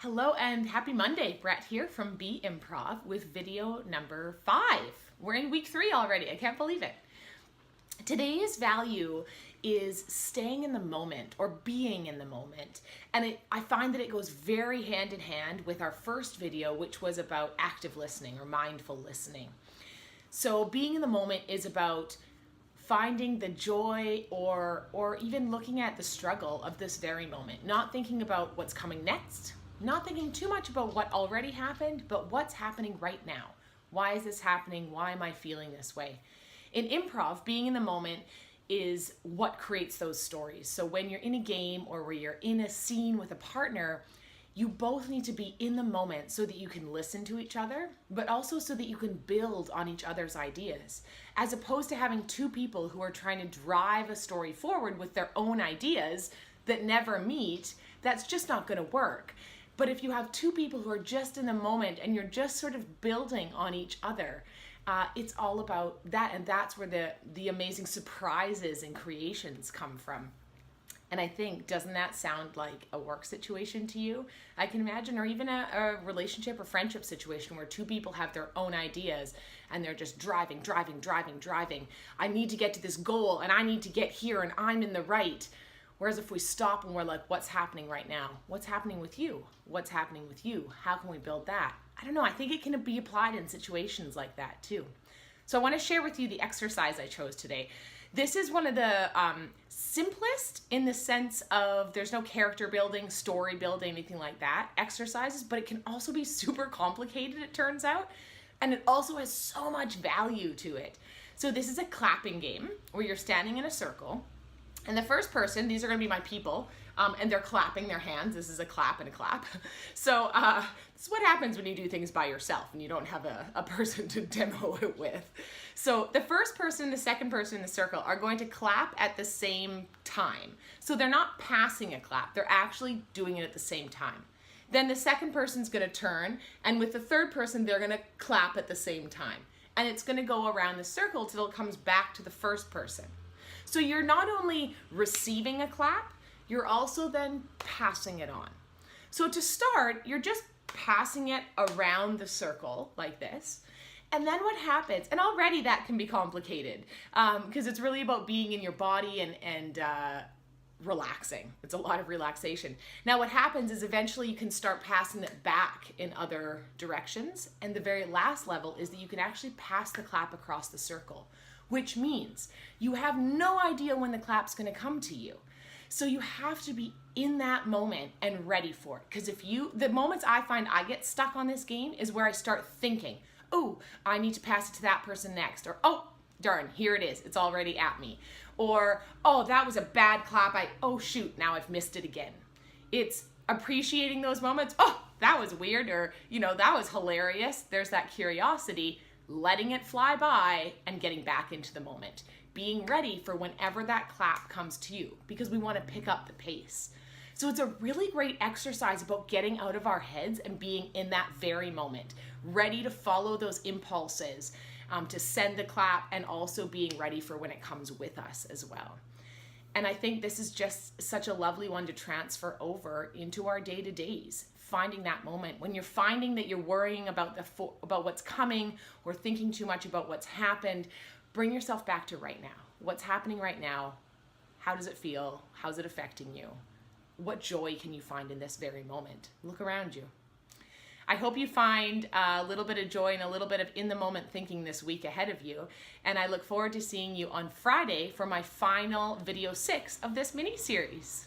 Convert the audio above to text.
Hello and happy Monday. Brett here from Be Improv with video number 5. We're in week 3 already. I can't believe it. Today's value is staying in the moment or being in the moment. And I find that it goes very hand in hand with our first video, which was about active listening or mindful listening. So being in the moment is about finding the joy or even looking at the struggle of this very moment, not thinking about what's coming next, not thinking too much about what already happened, but what's happening right now. Why is this happening? Why am I feeling this way? In improv, being in the moment is what creates those stories. So when you're in a game or where you're in a scene with a partner, you both need to be in the moment so that you can listen to each other, but also so that you can build on each other's ideas, as opposed to having two people who are trying to drive a story forward with their own ideas that never meet. That's just not going to work. But if you have two people who are just in the moment and you're just sort of building on each other, it's all about that, and that's where the amazing surprises and creations come from. And I think, doesn't that sound like a work situation to you? I can imagine, or even a relationship or friendship situation where two people have their own ideas and they're just driving. I need to get to this goal and I need to get here and I'm in the right. Whereas if we stop and we're like, what's happening right now? What's happening with you? What's happening with you? How can we build that? I don't know. I think it can be applied in situations like that too. So I want to share with you the exercise I chose today. This is one of the simplest in the sense of there's no character building, story building, anything like that, exercises, but it can also be super complicated, it turns out. And it also has so much value to it. So this is a clapping game where you're standing in a circle. And the first person, these are going to be my people, and they're clapping their hands. This is a clap and a clap. So this is what happens when you do things by yourself and you don't have a person to demo it with. So the first person and the second person in the circle are going to clap at the same time. So they're not passing a clap. They're actually doing it at the same time. Then the second person's going to turn, and with the third person, they're going to clap at the same time. And it's going to go around the circle till it comes back to the first person. So you're not only receiving a clap, you're also then passing it on. So to start, you're just passing it around the circle like this. And then what happens, and already that can be complicated because it's really about being in your body and relaxing. It's a lot of relaxation. Now what happens is eventually you can start passing it back in other directions. And the very last level is that you can actually pass the clap across the circle, which means you have no idea when the clap's going to come to you. So you have to be in that moment and ready for it. Because the moments I find I get stuck on this game is where I start thinking, oh, I need to pass it to that person next. Or, oh, darn, here it is. It's already at me. Or, oh, that was a bad clap. Oh, shoot, now I've missed it again. It's appreciating those moments. Oh, that was weird. Or, that was hilarious. There's that curiosity, letting it fly by and getting back into the moment. Being ready for whenever that clap comes to you because we want to pick up the pace. So it's a really great exercise about getting out of our heads and being in that very moment, ready to follow those impulses, to send the clap, and also being ready for when it comes with us as well. And I think this is just such a lovely one to transfer over into our day-to-days, finding that moment. When you're finding that you're worrying about what's coming or thinking too much about what's happened, bring yourself back to right now. What's happening right now? How does it feel? How's it affecting you? What joy can you find in this very moment? Look around you. I hope you find a little bit of joy and a little bit of in-the-moment thinking this week ahead of you. And I look forward to seeing you on Friday for my final video 6 of this mini-series.